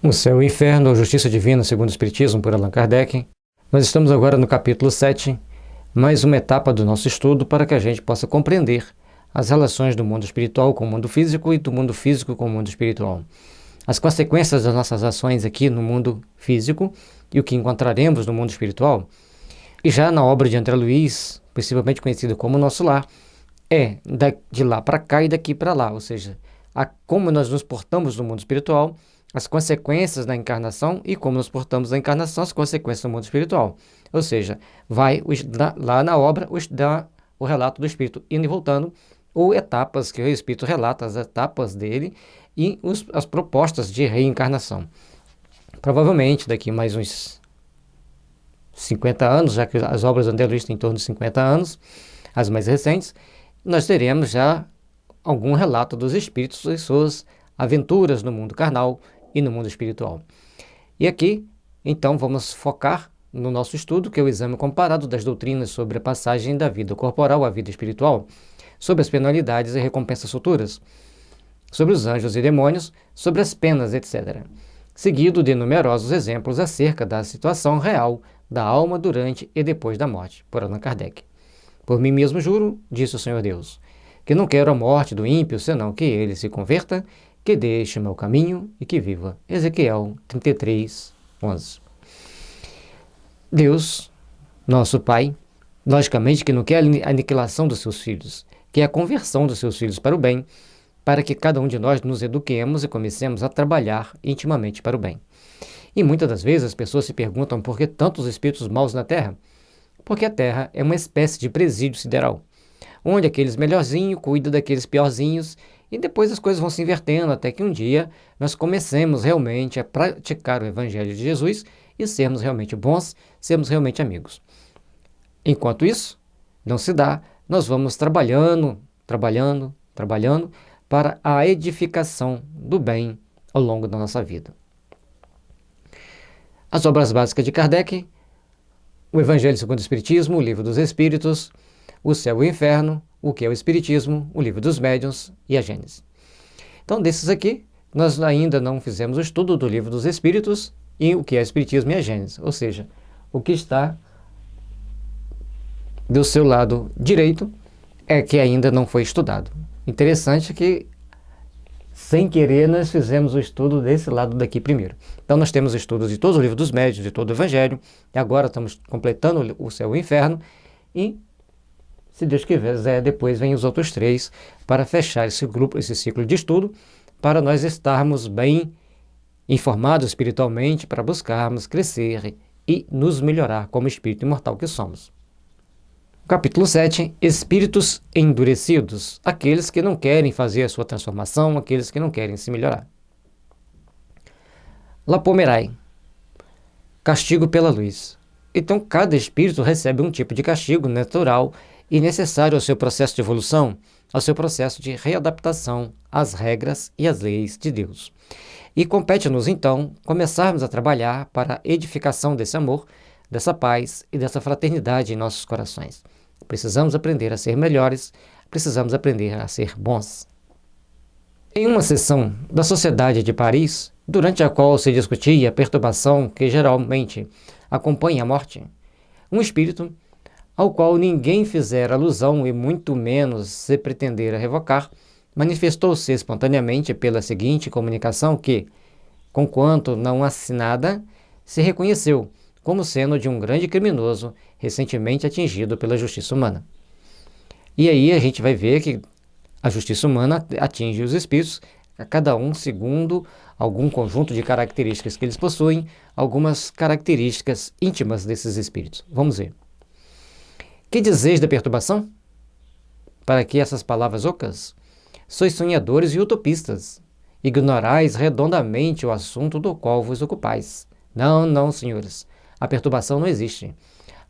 O Céu e o Inferno, a Justiça Divina segundo o Espiritismo, por Allan Kardec. Nós estamos agora no capítulo 7, mais uma etapa do nosso estudo para que a gente possa compreender as relações do mundo espiritual com o mundo físico e do mundo físico com o mundo espiritual. As consequências das nossas ações aqui no mundo físico e o que encontraremos no mundo espiritual. E já na obra de André Luiz, possivelmente conhecido como Nosso Lar, é de lá para cá e daqui para lá, ou seja, como nós nos portamos no mundo espiritual, as consequências da encarnação e como nos portamos na encarnação, as consequências do mundo espiritual. Ou seja, vai lá na obra o relato do Espírito, indo e voltando, ou etapas que o Espírito relata, as etapas dele e as propostas de reencarnação. Provavelmente daqui mais uns 50 anos, já que as obras do André Luiz têm em torno de 50 anos, as mais recentes, nós teremos já algum relato dos Espíritos e suas aventuras no mundo carnal e no mundo espiritual. E aqui, então, vamos focar no nosso estudo, que é o exame comparado das doutrinas sobre a passagem da vida corporal à vida espiritual, sobre as penalidades e recompensas futuras, sobre os anjos e demônios, sobre as penas, etc., seguido de numerosos exemplos acerca da situação real da alma durante e depois da morte, por Allan Kardec. Por mim mesmo juro, disse o Senhor Deus, que não quero a morte do ímpio, senão que ele se converta, que deixe o meu caminho e que viva. Ezequiel 33, 11. Deus, nosso Pai, logicamente que não quer a aniquilação dos seus filhos, quer a conversão dos seus filhos para o bem, para que cada um de nós nos eduquemos e comecemos a trabalhar intimamente para o bem. E muitas das vezes as pessoas se perguntam por que tantos espíritos maus na Terra? Porque a Terra é uma espécie de presídio sideral, onde aqueles melhorzinhos cuidam daqueles piorzinhos e depois as coisas vão se invertendo até que um dia nós comecemos realmente a praticar o Evangelho de Jesus e sermos realmente bons, sermos realmente amigos. Enquanto isso não se dá, nós vamos trabalhando para a edificação do bem ao longo da nossa vida. As obras básicas de Kardec: o Evangelho segundo o Espiritismo, o Livro dos Espíritos, o Céu e o Inferno, o que é o Espiritismo, o Livro dos Médiuns e a Gênese. Então, desses aqui, nós ainda não fizemos o estudo do Livro dos Espíritos e o que é o Espiritismo e a Gênese, ou seja, o que está do seu lado direito é que ainda não foi estudado. Interessante que, sem querer, nós fizemos o estudo desse lado daqui primeiro. Então, nós temos estudos de todo o Livro dos Médiuns, de todo o Evangelho, e agora estamos completando o Céu e o Inferno, e se Deus quiser, depois vem os outros 3 para fechar esse ciclo de estudo, para nós estarmos bem informados espiritualmente, para buscarmos crescer e nos melhorar como espírito imortal que somos. Capítulo 7, Espíritos endurecidos, aqueles que não querem fazer a sua transformação, aqueles que não querem se melhorar. Lapomerai, castigo pela luz. Então, cada espírito recebe um tipo de castigo natural e necessário ao seu processo de evolução, ao seu processo de readaptação às regras e às leis de Deus. E compete-nos, então, começarmos a trabalhar para a edificação desse amor, dessa paz e dessa fraternidade em nossos corações. Precisamos aprender a ser melhores, precisamos aprender a ser bons. Em uma sessão da Sociedade de Paris, durante a qual se discutia a perturbação que geralmente acompanha a morte, um espírito, ao qual ninguém fizera alusão e muito menos se pretendera revocar, manifestou-se espontaneamente pela seguinte comunicação que, conquanto não assinada, se reconheceu como sendo de um grande criminoso recentemente atingido pela justiça humana. E aí a gente vai ver que a justiça humana atinge os espíritos, cada um segundo algum conjunto de características que eles possuem, algumas características íntimas desses espíritos. Vamos ver. Que dizeis da perturbação? Para que essas palavras ocas? Sois sonhadores e utopistas. Ignorais redondamente o assunto do qual vos ocupais. Não, senhores. A perturbação não existe,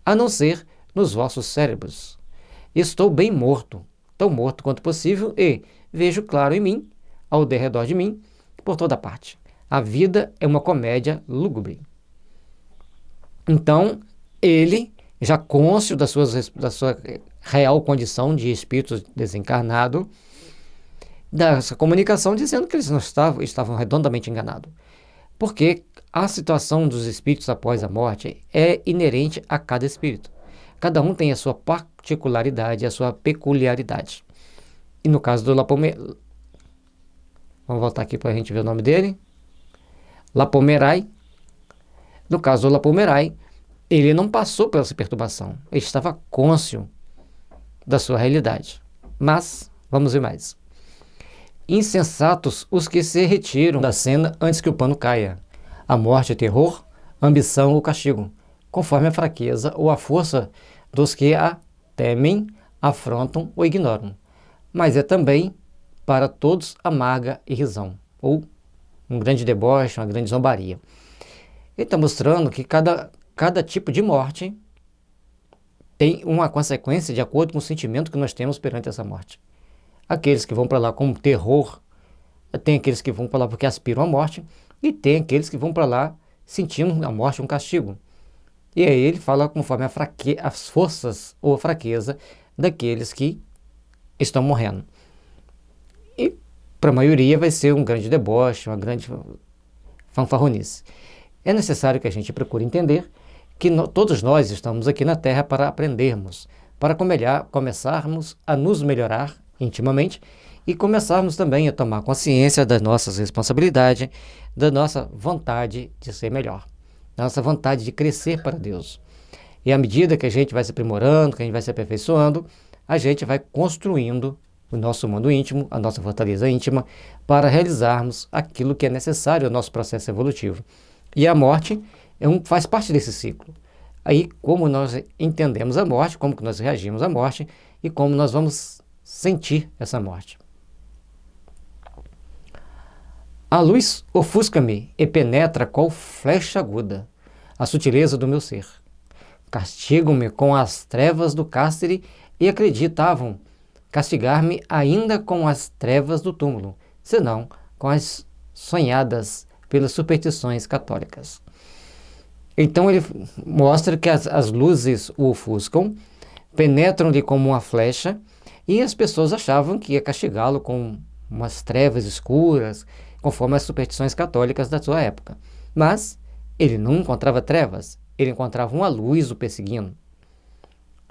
a não ser nos vossos cérebros. Estou bem morto, tão morto quanto possível, e vejo claro em mim, ao derredor de mim, por toda parte. A vida é uma comédia lúgubre. Então, ele, já cônscio da sua real condição de espírito desencarnado, dessa comunicação dizendo que eles não estavam redondamente enganados. Porque a situação dos espíritos após a morte é inerente a cada espírito. Cada um tem a sua particularidade, a sua peculiaridade. E no caso do Lapomerai, vamos voltar aqui para a gente ver o nome dele. Lapomerai. No caso do Lapomerai, ele não passou por essa perturbação. Ele estava cônscio da sua realidade. Mas, vamos ver mais. Insensatos os que se retiram da cena antes que o pano caia. A morte, o terror, a ambição ou o castigo, conforme a fraqueza ou a força dos que a temem, afrontam ou ignoram. Mas é também, para todos, amarga e risão, ou um grande deboche, uma grande zombaria. Ele está mostrando que cada tipo de morte tem uma consequência de acordo com o sentimento que nós temos perante essa morte. Aqueles que vão para lá com terror, tem aqueles que vão para lá porque aspiram à morte, e tem aqueles que vão para lá sentindo a morte um castigo. E aí ele fala conforme as forças ou a fraqueza daqueles que estão morrendo. E para a maioria vai ser um grande deboche, uma grande fanfarronice. É necessário que a gente procure entender que todos nós estamos aqui na Terra para aprendermos, para começarmos a nos melhorar intimamente e começarmos também a tomar consciência das nossas responsabilidades, da nossa vontade de ser melhor, da nossa vontade de crescer para Deus. E à medida que a gente vai se aprimorando, que a gente vai se aperfeiçoando, a gente vai construindo o nosso mundo íntimo, a nossa fortaleza íntima, para realizarmos aquilo que é necessário ao nosso processo evolutivo. E a morte faz parte desse ciclo. Aí, como nós entendemos a morte, como que nós reagimos à morte e como nós vamos sentir essa morte. A luz ofusca-me e penetra qual flecha aguda a sutileza do meu ser. Castigam-me com as trevas do cárcere e acreditavam castigar-me ainda com as trevas do túmulo, senão com as sonhadas pelas superstições católicas. Então ele mostra que as luzes o ofuscam, penetram-lhe como uma flecha, e as pessoas achavam que ia castigá-lo com umas trevas escuras, conforme as superstições católicas da sua época. Mas ele não encontrava trevas, ele encontrava uma luz o perseguindo.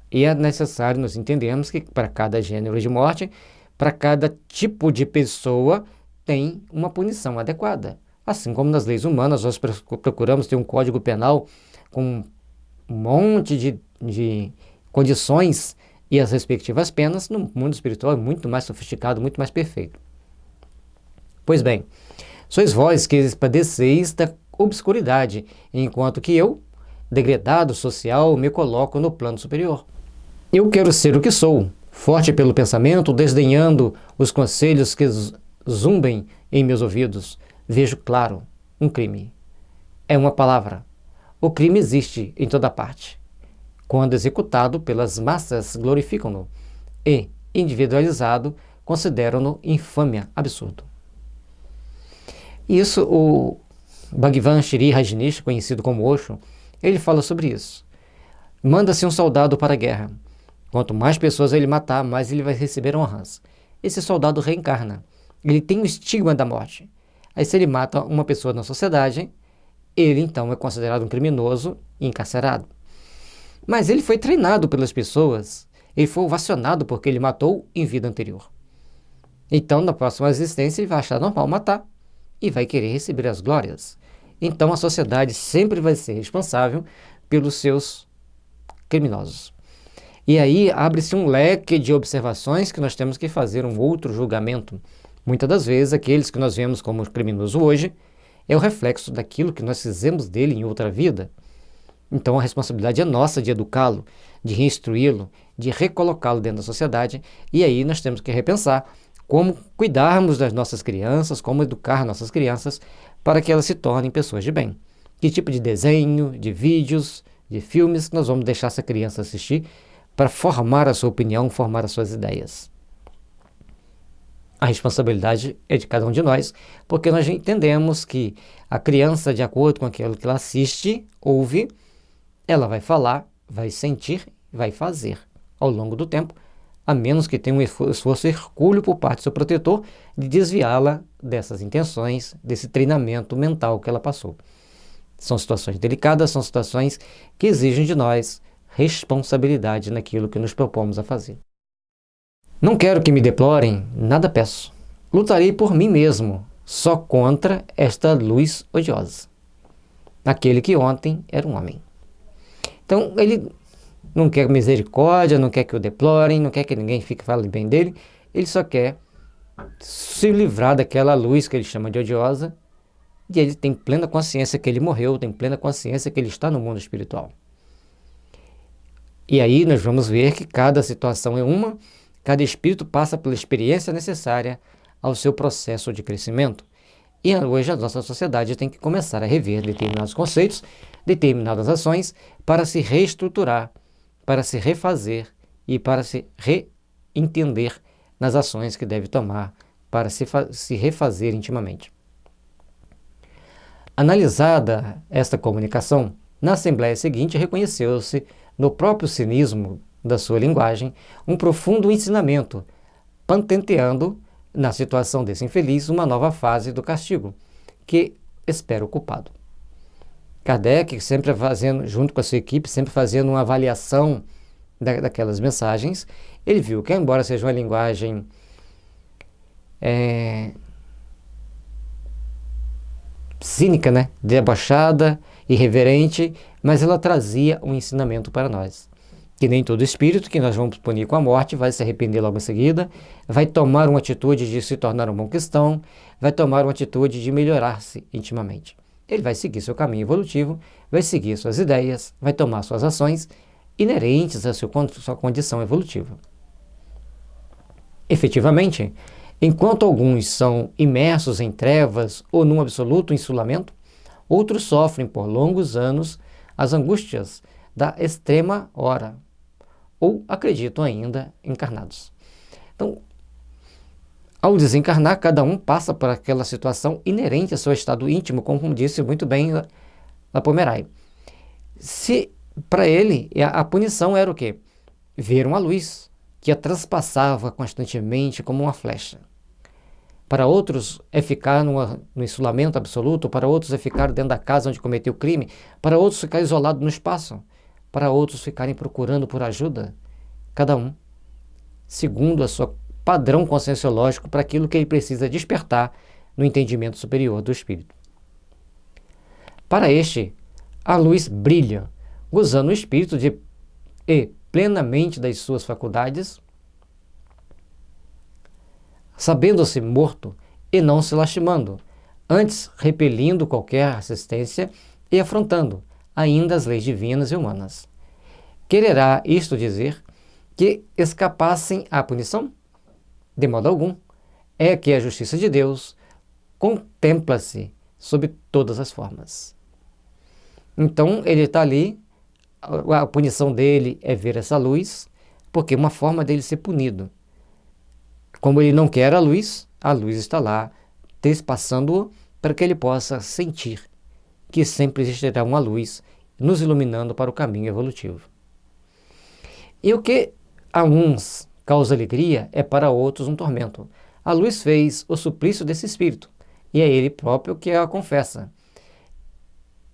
E é necessário nós entendermos que para cada gênero de morte, para cada tipo de pessoa, tem uma punição adequada. Assim como nas leis humanas, nós procuramos ter um código penal com um monte de condições e as respectivas penas, no mundo espiritual é muito mais sofisticado, muito mais perfeito. Pois bem, sois vós que padeceis da obscuridade, enquanto que eu, degradado social, me coloco no plano superior. Eu quero ser o que sou, forte pelo pensamento, desdenhando os conselhos que zumbem em meus ouvidos. Vejo claro um crime. É uma palavra. O crime existe em toda parte. Quando executado pelas massas, glorificam-no e, individualizado, consideram-no infâmia, absurdo. Isso, o Bhagavan Shree Rajneesh, conhecido como Osho, ele fala sobre isso. Manda-se um soldado para a guerra. Quanto mais pessoas ele matar, mais ele vai receber honras. Esse soldado reencarna. Ele tem o estigma da morte. Aí se ele mata uma pessoa na sociedade, ele então é considerado um criminoso e encarcerado. Mas ele foi treinado pelas pessoas, ele foi ovacionado porque ele matou em vida anterior. Então, na próxima existência, ele vai achar normal matar e vai querer receber as glórias. Então, a sociedade sempre vai ser responsável pelos seus criminosos. E aí abre-se um leque de observações que nós temos que fazer um outro julgamento. Muitas das vezes, aqueles que nós vemos como criminoso hoje é o reflexo daquilo que nós fizemos dele em outra vida. Então, a responsabilidade é nossa de educá-lo, de reinstruí-lo, de recolocá-lo dentro da sociedade. E aí nós temos que repensar como cuidarmos das nossas crianças, como educar nossas crianças para que elas se tornem pessoas de bem. Que tipo de desenho, de vídeos, de filmes nós vamos deixar essa criança assistir para formar a sua opinião, formar as suas ideias. A responsabilidade é de cada um de nós, porque nós entendemos que a criança, de acordo com aquilo que ela assiste, ouve, ela vai falar, vai sentir, vai fazer ao longo do tempo a menos que tenha um esforço hercúleo por parte do seu protetor de desviá-la dessas intenções, desse treinamento mental que ela passou. São situações delicadas, são situações que exigem de nós responsabilidade naquilo que nos propomos a fazer. Não quero que me deplorem, nada peço. Lutarei por mim mesmo, só contra esta luz odiosa. Aquele que ontem era um homem. Então, ele não quer misericórdia, não quer que o deplorem, não quer que ninguém fale bem dele. Ele só quer se livrar daquela luz que ele chama de odiosa, e ele tem plena consciência que ele morreu, tem plena consciência que ele está no mundo espiritual. E aí nós vamos ver que cada situação é uma, cada espírito passa pela experiência necessária ao seu processo de crescimento. E hoje a nossa sociedade tem que começar a rever determinados conceitos, determinadas ações, para se reestruturar, para se refazer e para se reentender nas ações que deve tomar para se refazer intimamente. Analisada esta comunicação, na assembleia seguinte reconheceu-se, no próprio cinismo da sua linguagem, um profundo ensinamento, patenteando, na situação desse infeliz, uma nova fase do castigo, que espera o culpado. Kardec, sempre fazendo, junto com a sua equipe, sempre fazendo uma avaliação daquelas mensagens, ele viu que, embora seja uma linguagem cínica, debochada, irreverente, mas ela trazia um ensinamento para nós. Que nem todo espírito que nós vamos punir com a morte vai se arrepender logo em seguida, vai tomar uma atitude de se tornar um bom cristão, vai tomar uma atitude de melhorar-se intimamente. Ele vai seguir seu caminho evolutivo, vai seguir suas ideias, vai tomar suas ações inerentes à sua condição evolutiva. Efetivamente, enquanto alguns são imersos em trevas ou num absoluto insulamento, outros sofrem por longos anos as angústias da extrema hora, ou acreditam ainda encarnados. Então, ao desencarnar, cada um passa por aquela situação inerente ao seu estado íntimo, como disse muito bem a Pomerai. Se para ele a punição era o quê? Ver uma luz que a transpassava constantemente como uma flecha. Para outros é ficar no isolamento absoluto, para outros é ficar dentro da casa onde cometeu o crime, para outros ficar isolado no espaço, para outros ficarem procurando por ajuda, cada um segundo a sua padrão conscienciológico para aquilo que ele precisa despertar no entendimento superior do espírito. Para este, a luz brilha, gozando o espírito e plenamente das suas faculdades, sabendo-se morto e não se lastimando, antes repelindo qualquer assistência e afrontando ainda as leis divinas e humanas. Quererá isto dizer que escapassem à punição? De modo algum. É que a justiça de Deus contempla-se sob todas as formas. Então, ele está ali, a punição dele é ver essa luz, porque é uma forma dele ser punido. Como ele não quer a luz está lá, trespassando-o, para que ele possa sentir que sempre existirá uma luz nos iluminando para o caminho evolutivo. E o que a uns causa alegria é para outros um tormento. A luz fez o suplício desse espírito, e é ele próprio que a confessa.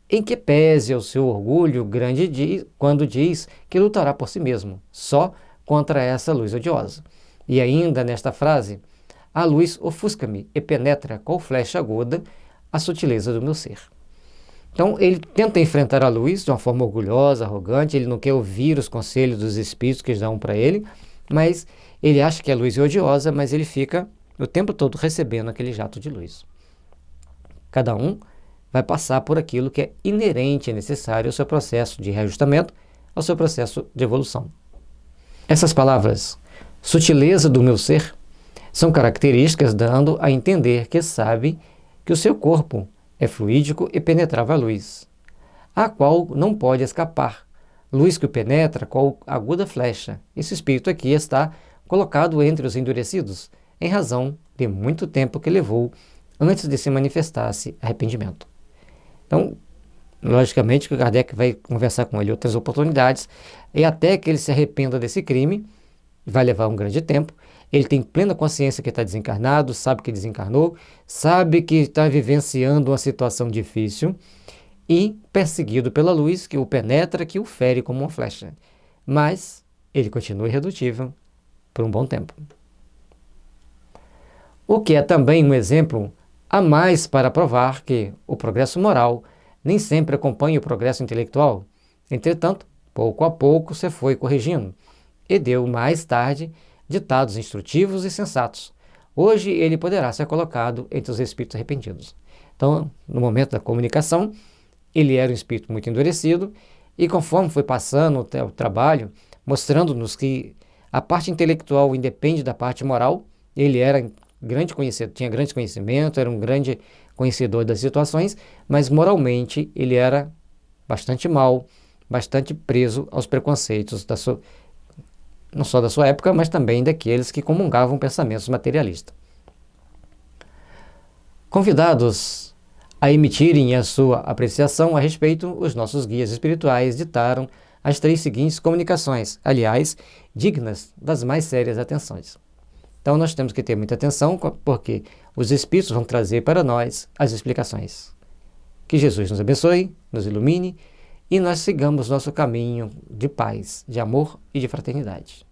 Em que pese o seu orgulho grande quando diz que lutará por si mesmo, só contra essa luz odiosa. E ainda nesta frase, a luz ofusca-me e penetra qual flecha aguda a sutileza do meu ser. Então ele tenta enfrentar a luz de uma forma orgulhosa, arrogante, ele não quer ouvir os conselhos dos espíritos que dão para ele, mas ele acha que a luz é odiosa, mas ele fica o tempo todo recebendo aquele jato de luz. Cada um vai passar por aquilo que é inerente e necessário ao seu processo de reajustamento, ao seu processo de evolução. Essas palavras, sutileza do meu ser, são características dando a entender que sabe que o seu corpo é fluídico e penetrava a luz, a qual não pode escapar, luz que o penetra qual aguda flecha. Esse espírito aqui está colocado entre os endurecidos, em razão de muito tempo que levou antes de se manifestasse arrependimento. Então, logicamente que o Kardec vai conversar com ele outras oportunidades, e até que ele se arrependa desse crime, vai levar um grande tempo. Ele tem plena consciência que está desencarnado, sabe que desencarnou, sabe que está vivenciando uma situação difícil e perseguido pela luz que o penetra, que o fere como uma flecha. Mas ele continua irredutível por um bom tempo. O que é também um exemplo a mais para provar que o progresso moral nem sempre acompanha o progresso intelectual. Entretanto, pouco a pouco se foi corrigindo e deu mais tarde ditados instrutivos e sensatos. Hoje ele poderá ser colocado entre os espíritos arrependidos. Então, no momento da comunicação, ele era um espírito muito endurecido e conforme foi passando o trabalho, mostrando-nos que a parte intelectual independe da parte moral, ele era grande conhecedor, tinha grande conhecimento, era um grande conhecedor das situações, mas moralmente ele era bastante mau, bastante preso aos preconceitos não só da sua época, mas também daqueles que comungavam pensamentos materialistas. Convidados a emitirem a sua apreciação a respeito, os nossos guias espirituais ditaram as 3 seguintes comunicações, aliás, dignas das mais sérias atenções. Então nós temos que ter muita atenção, porque os espíritos vão trazer para nós as explicações. Que Jesus nos abençoe, nos ilumine e nós sigamos nosso caminho de paz, de amor e de fraternidade.